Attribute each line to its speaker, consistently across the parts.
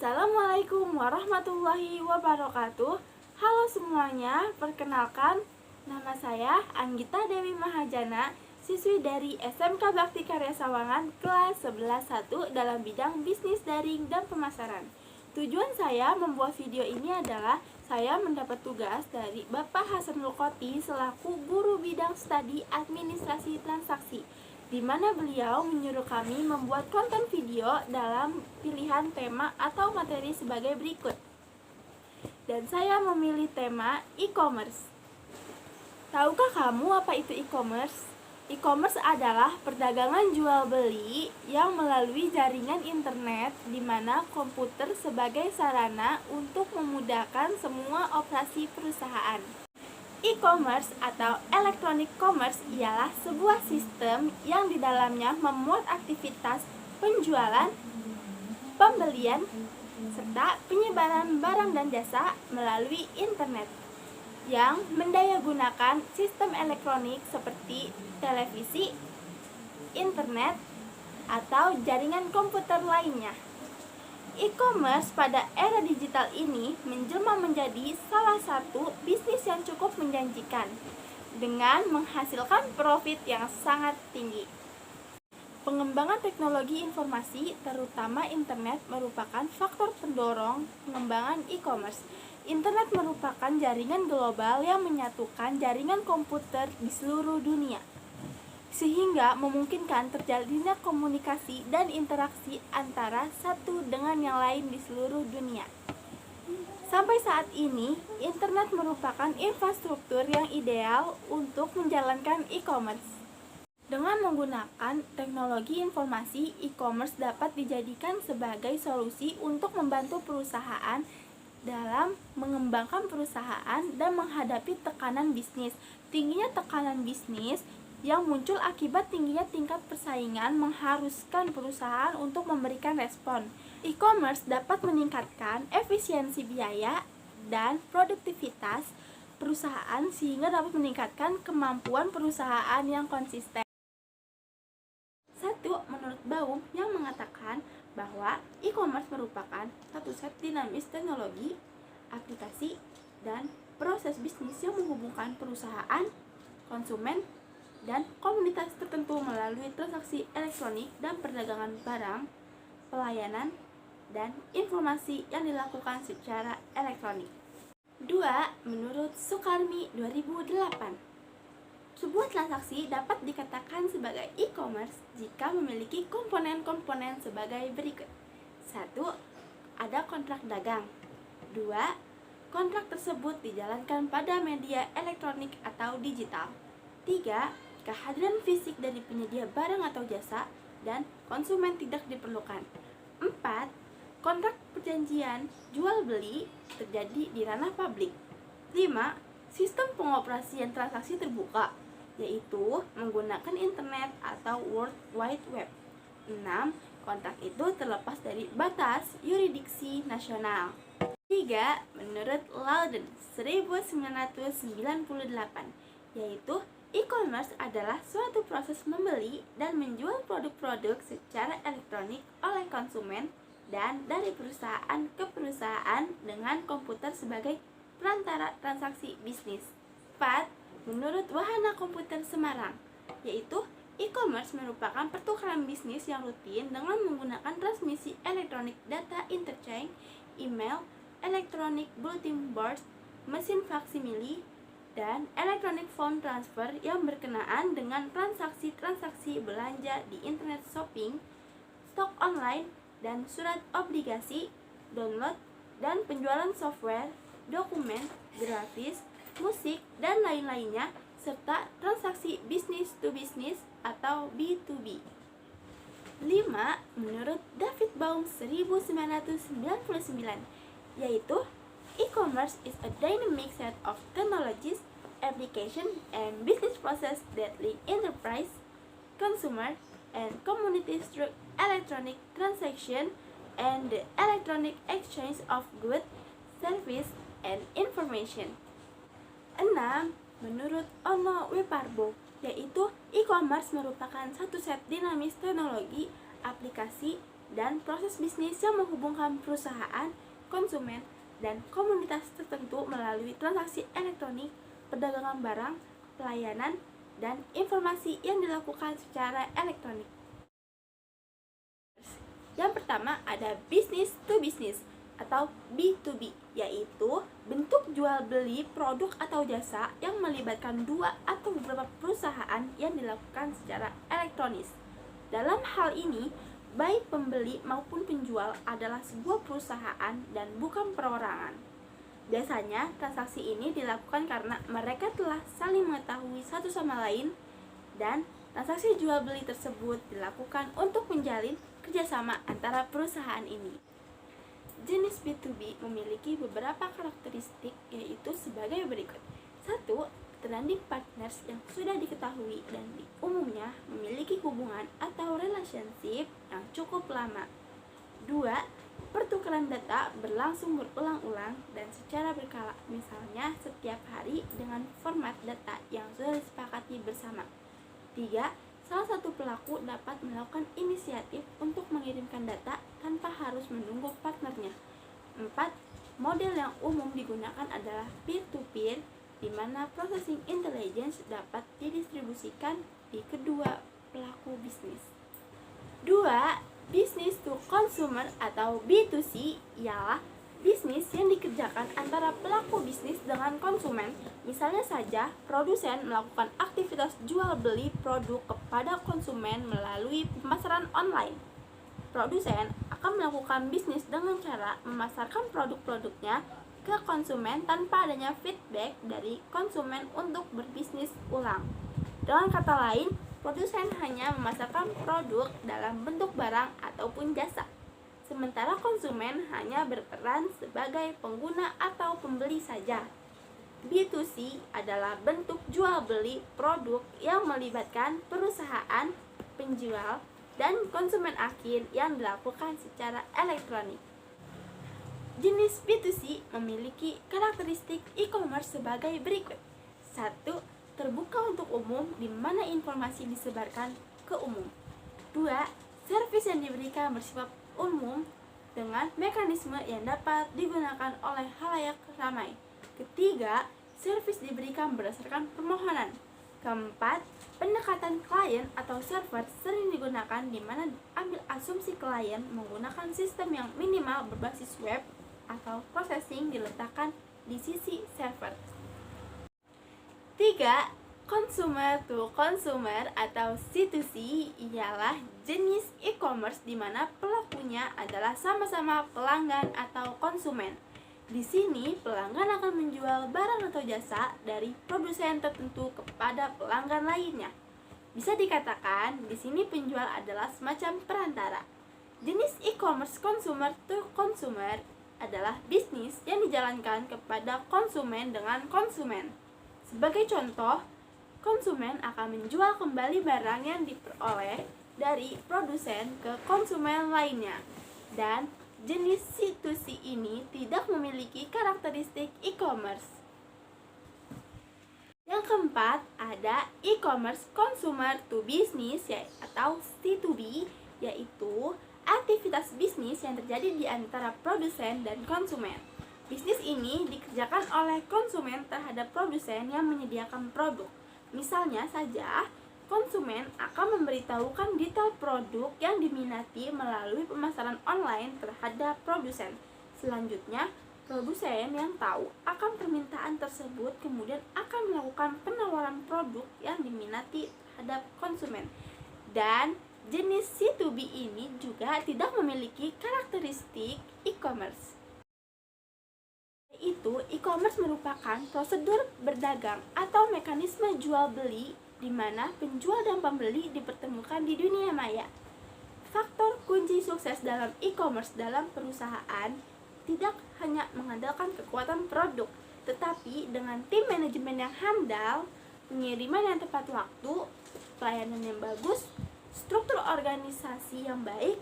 Speaker 1: Assalamualaikum warahmatullahi wabarakatuh. Halo semuanya, perkenalkan nama saya Anggita Dewi Mahajana, siswi dari SMK Bakti Karya Sawangan kelas 11-1 dalam bidang bisnis daring dan pemasaran. Tujuan saya membuat video ini adalah saya mendapat tugas dari Bapak Hasanul Qoti selaku guru bidang studi administrasi transaksi, di mana beliau menyuruh kami membuat konten video dalam pilihan tema atau materi sebagai berikut. Dan saya memilih tema e-commerce. Tahukah kamu apa itu e-commerce? E-commerce adalah perdagangan jual beli yang melalui jaringan internet, di mana komputer sebagai sarana untuk memudahkan semua operasi perusahaan. E-commerce atau electronic commerce ialah sebuah sistem yang di dalamnya memuat aktivitas penjualan, pembelian, serta penyebaran barang dan jasa melalui internet yang mendayagunakan sistem elektronik seperti televisi, internet, atau jaringan komputer lainnya. E-commerce pada era digital ini menjelma menjadi salah satu bisnis yang cukup menjanjikan dengan menghasilkan profit yang sangat tinggi. Pengembangan teknologi informasi, terutama internet, merupakan faktor pendorong pengembangan e-commerce. Internet merupakan jaringan global yang menyatukan jaringan komputer di seluruh dunia, sehingga memungkinkan terjalinnya komunikasi dan interaksi antara satu dengan yang lain di seluruh dunia. Sampai saat ini, internet merupakan infrastruktur yang ideal untuk menjalankan e-commerce. Dengan menggunakan teknologi informasi, e-commerce dapat dijadikan sebagai solusi untuk membantu perusahaan dalam mengembangkan perusahaan dan menghadapi tekanan bisnis. Tingginya tekanan bisnis yang muncul akibat tingginya tingkat persaingan mengharuskan perusahaan untuk memberikan respon. E-commerce dapat meningkatkan efisiensi biaya dan produktivitas perusahaan sehingga dapat meningkatkan kemampuan perusahaan yang konsisten. Satu, menurut Baum yang mengatakan bahwa e-commerce merupakan satu set dinamis teknologi, aplikasi, dan proses bisnis yang menghubungkan perusahaan, konsumen, dan komunitas tertentu melalui transaksi elektronik dan perdagangan barang, pelayanan, dan informasi yang dilakukan secara elektronik. 2. Menurut Sukarmi 2008, sebuah transaksi dapat dikatakan sebagai e-commerce jika memiliki komponen-komponen sebagai berikut. 1. Ada kontrak dagang. 2. Kontrak tersebut dijalankan pada media elektronik atau digital. 3. Kehadiran fisik dari penyedia barang atau jasa dan konsumen tidak diperlukan. 4. Kontrak perjanjian jual beli terjadi di ranah publik. 5. Sistem pengoperasian transaksi terbuka, yaitu menggunakan internet atau World Wide Web. 6. Kontrak itu terlepas dari batas yurisdiksi nasional. 3. Menurut Loudon 1998, yaitu e-commerce adalah suatu proses membeli dan menjual produk-produk secara elektronik oleh konsumen dan dari perusahaan ke perusahaan dengan komputer sebagai perantara transaksi bisnis. 4. Menurut Wahana Komputer Semarang, yaitu e-commerce merupakan pertukaran bisnis yang rutin dengan menggunakan transmisi elektronik data interchange, email, electronic bulletin boards, mesin faksimili, dan electronic fund transfer yang berkenaan dengan transaksi-transaksi belanja di internet shopping, stok online, dan surat obligasi, download, dan penjualan software, dokumen, grafis, musik, dan lain-lainnya, serta transaksi business to business atau B2B. 5. Menurut David Baum 1999, yaitu e-commerce is a dynamic set of technologies, application, and business process that link enterprise, consumer, and communities through electronic transaction and the electronic exchange of goods, service, and information. 6. Menurut Ono Weparbo, yaitu e-commerce merupakan satu set dinamis teknologi, aplikasi, dan proses bisnis yang menghubungkan perusahaan, konsumen, dan komunitas tertentu melalui transaksi elektronik, perdagangan barang, pelayanan, dan informasi yang dilakukan secara elektronik. Yang pertama ada business to business atau B2B, yaitu bentuk jual beli produk atau jasa yang melibatkan dua atau beberapa perusahaan yang dilakukan secara elektronis. Dalam hal ini, baik pembeli maupun penjual adalah sebuah perusahaan dan bukan perorangan. Biasanya, transaksi ini dilakukan karena mereka telah saling mengetahui satu sama lain, dan transaksi jual beli tersebut dilakukan untuk menjalin kerjasama antara perusahaan ini. Jenis B2B memiliki beberapa karakteristik, yaitu sebagai berikut. 1. Trending partners yang sudah diketahui dan umumnya memiliki hubungan atau relationship yang cukup lama. 2. Pertukaran data berlangsung berulang-ulang dan secara berkala, misalnya setiap hari dengan format data yang sudah disepakati bersama. 3. Salah satu pelaku dapat melakukan inisiatif untuk mengirimkan data tanpa harus menunggu partnernya. 4. Model yang umum digunakan adalah peer-to-peer, di mana processing intelligence dapat didistribusikan di kedua pelaku bisnis. 2. Business to consumer atau B2C ialah bisnis yang dikerjakan antara pelaku bisnis dengan konsumen. Misalnya saja, produsen melakukan aktivitas jual beli produk kepada konsumen melalui pemasaran online. Produsen akan melakukan bisnis dengan cara memasarkan produk-produknya ke konsumen tanpa adanya feedback dari konsumen untuk berbisnis ulang. Dengan kata lain, produsen hanya memasarkan produk dalam bentuk barang ataupun jasa, sementara konsumen hanya berperan sebagai pengguna atau pembeli saja. B2C adalah bentuk jual beli produk yang melibatkan perusahaan, penjual, dan konsumen akhir yang dilakukan secara elektronik. Jenis B2C memiliki karakteristik e-commerce sebagai berikut. 1. Terbuka untuk umum, di mana informasi disebarkan ke umum. 2. Servis yang diberikan bersifat umum dengan mekanisme yang dapat digunakan oleh khalayak ramai. Ketiga, servis diberikan berdasarkan permohonan. Keempat, pendekatan klien atau server sering digunakan, di mana ambil asumsi klien menggunakan sistem yang minimal berbasis web atau processing diletakkan di sisi server. 3. Consumer to consumer atau C2C ialah jenis e-commerce di mana pelakunya adalah sama-sama pelanggan atau konsumen. Di sini, pelanggan akan menjual barang atau jasa dari produsen tertentu kepada pelanggan lainnya. Bisa dikatakan, di sini penjual adalah semacam perantara. Jenis e-commerce consumer to consumer adalah bisnis yang dijalankan kepada konsumen dengan konsumen. Sebagai contoh, konsumen akan menjual kembali barang yang diperoleh dari produsen ke konsumen lainnya. Dan jenis C2C ini tidak memiliki karakteristik e-commerce. Yang keempat, ada e-commerce consumer to business atau C2B, yaitu aktivitas bisnis yang terjadi di antara produsen dan konsumen. Bisnis ini dikerjakan oleh konsumen terhadap produsen yang menyediakan produk. Misalnya saja, konsumen akan memberitahukan detail produk yang diminati melalui pemasaran online terhadap produsen. Selanjutnya, produsen yang tahu akan permintaan tersebut kemudian akan melakukan penawaran produk yang diminati terhadap konsumen. Dan jenis C2B ini juga tidak memiliki karakteristik e-commerce. Yaitu, e-commerce merupakan prosedur berdagang atau mekanisme jual beli di mana penjual dan pembeli dipertemukan di dunia maya. Faktor kunci sukses dalam e-commerce dalam perusahaan tidak hanya mengandalkan kekuatan produk, tetapi dengan tim manajemen yang handal, pengiriman yang tepat waktu, pelayanan yang bagus, struktur organisasi yang baik,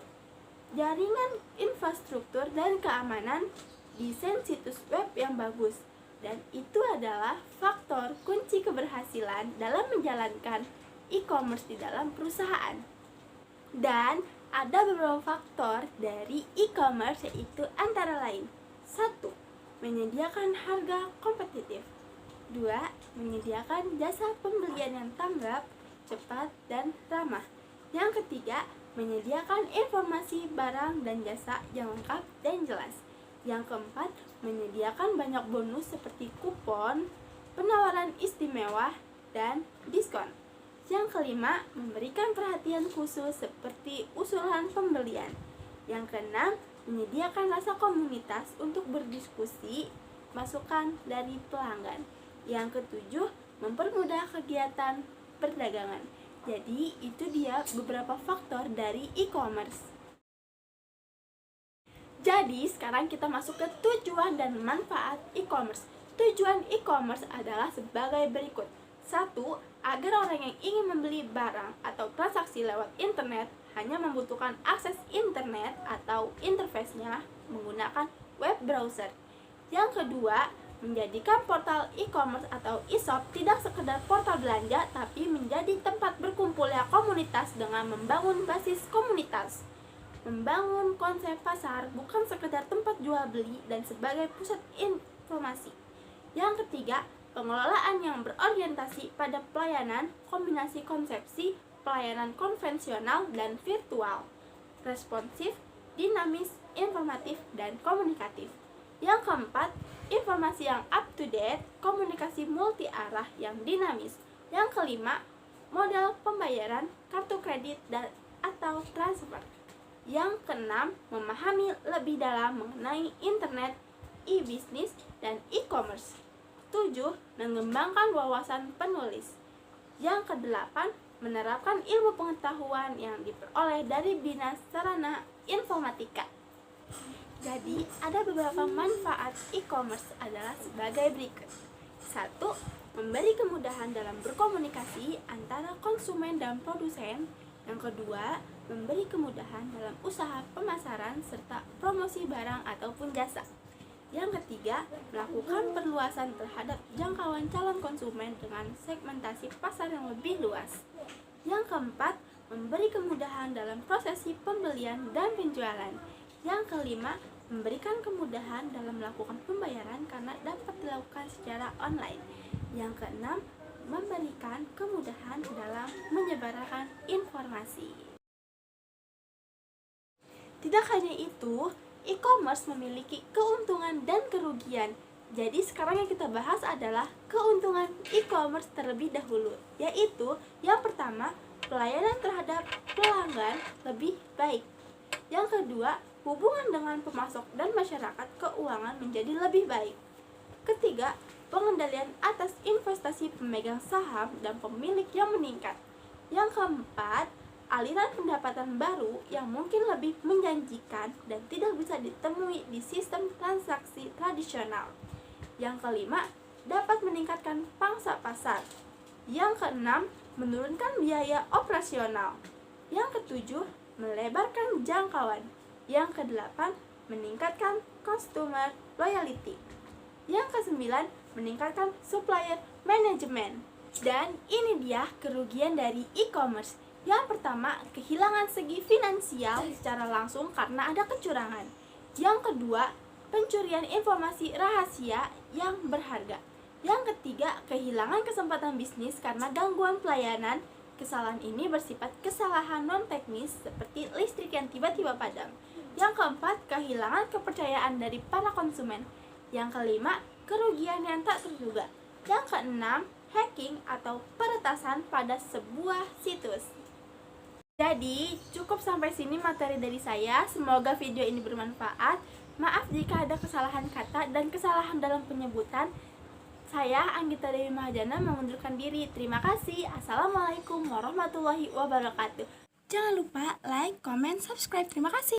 Speaker 1: jaringan infrastruktur dan keamanan, desain situs web yang bagus. Dan itu adalah faktor kunci keberhasilan dalam menjalankan e-commerce di dalam perusahaan. Dan Ada beberapa faktor dari e-commerce, yaitu antara lain: 1. Menyediakan harga kompetitif. 2. Menyediakan jasa pembelian yang tanggap, cepat, dan ramah. Yang ketiga, menyediakan informasi barang dan jasa yang lengkap dan jelas. Yang keempat, menyediakan banyak bonus seperti kupon, penawaran istimewa, dan diskon. Yang kelima, memberikan perhatian khusus seperti usulan pembelian. Yang keenam, menyediakan rasa komunitas untuk berdiskusi masukan dari pelanggan. Yang ketujuh, mempermudah kegiatan perdagangan. Jadi, itu dia beberapa faktor dari e-commerce. Jadi, sekarang kita masuk ke tujuan dan manfaat e-commerce. Tujuan e-commerce adalah sebagai berikut. 1. Agar orang yang ingin membeli barang atau transaksi lewat internet hanya membutuhkan akses internet atau interface-nya menggunakan web browser. Yang kedua, menjadikan portal e-commerce atau e-shop tidak sekedar portal belanja, tapi menjadi tempat berkumpulnya komunitas dengan membangun basis komunitas. Membangun konsep pasar bukan sekedar tempat jual beli dan sebagai pusat informasi. Yang ketiga, pengelolaan yang berorientasi pada pelayanan, kombinasi konsepsi, pelayanan konvensional dan virtual, responsif, dinamis, informatif, dan komunikatif. Yang keempat, informasi yang up to date, komunikasi multi arah yang dinamis. Yang kelima, modal pembayaran, kartu kredit dan atau transfer. Yang keenam, memahami lebih dalam mengenai internet, e-bisnis, dan e-commerce. 7. Mengembangkan wawasan penulis. Yang kedelapan, menerapkan ilmu pengetahuan yang diperoleh dari Bina Sarana Informatika. Jadi, ada beberapa manfaat e-commerce adalah sebagai berikut. 1. Memberi kemudahan dalam berkomunikasi antara konsumen dan produsen. Yang kedua, memberi kemudahan dalam usaha pemasaran serta promosi barang ataupun jasa. Yang ketiga, melakukan perluasan terhadap jangkauan calon konsumen dengan segmentasi pasar yang lebih luas. Yang keempat, memberi kemudahan dalam prosesi pembelian dan penjualan. Yang kelima, memberikan kemudahan dalam melakukan pembayaran karena dapat dilakukan secara online. Yang keenam, memberikan kemudahan dalam menyebarkan informasi. Tidak hanya itu, e-commerce memiliki keuntungan dan kerugian. Jadi sekarang yang kita bahas adalah keuntungan e-commerce terlebih dahulu, yaitu yang pertama, pelayanan terhadap pelanggan lebih baik. Yang kedua, hubungan dengan pemasok dan masyarakat keuangan menjadi lebih baik. Ketiga, pengendalian atas investasi pemegang saham dan pemilik yang meningkat. Yang keempat, aliran pendapatan baru yang mungkin lebih menjanjikan dan tidak bisa ditemui di sistem transaksi tradisional. Yang kelima, dapat meningkatkan pangsa pasar. Yang keenam, menurunkan biaya operasional. Yang ketujuh, melebarkan jangkauan. Yang kedelapan, meningkatkan customer loyalty. Yang kesembilan, meningkatkan supplier management. Dan ini dia kerugian dari e-commerce. Yang pertama, kehilangan segi finansial secara langsung karena ada kecurangan. Yang kedua, pencurian informasi rahasia yang berharga. Yang ketiga, kehilangan kesempatan bisnis karena gangguan pelayanan. Kesalahan ini bersifat kesalahan non-teknis seperti listrik yang tiba-tiba padam. Yang keempat, kehilangan kepercayaan dari para konsumen. Yang kelima, kerugian yang tak terduga. Yang keenam, hacking atau peretasan pada sebuah situs. Jadi, cukup sampai sini materi dari saya. Semoga video ini bermanfaat. Maaf jika ada kesalahan kata dan kesalahan dalam penyebutan. Saya, Anggita Dewi Mahajana, mengundurkan diri. Terima kasih. Assalamualaikum warahmatullahi wabarakatuh. Jangan lupa like, comment, subscribe. Terima kasih.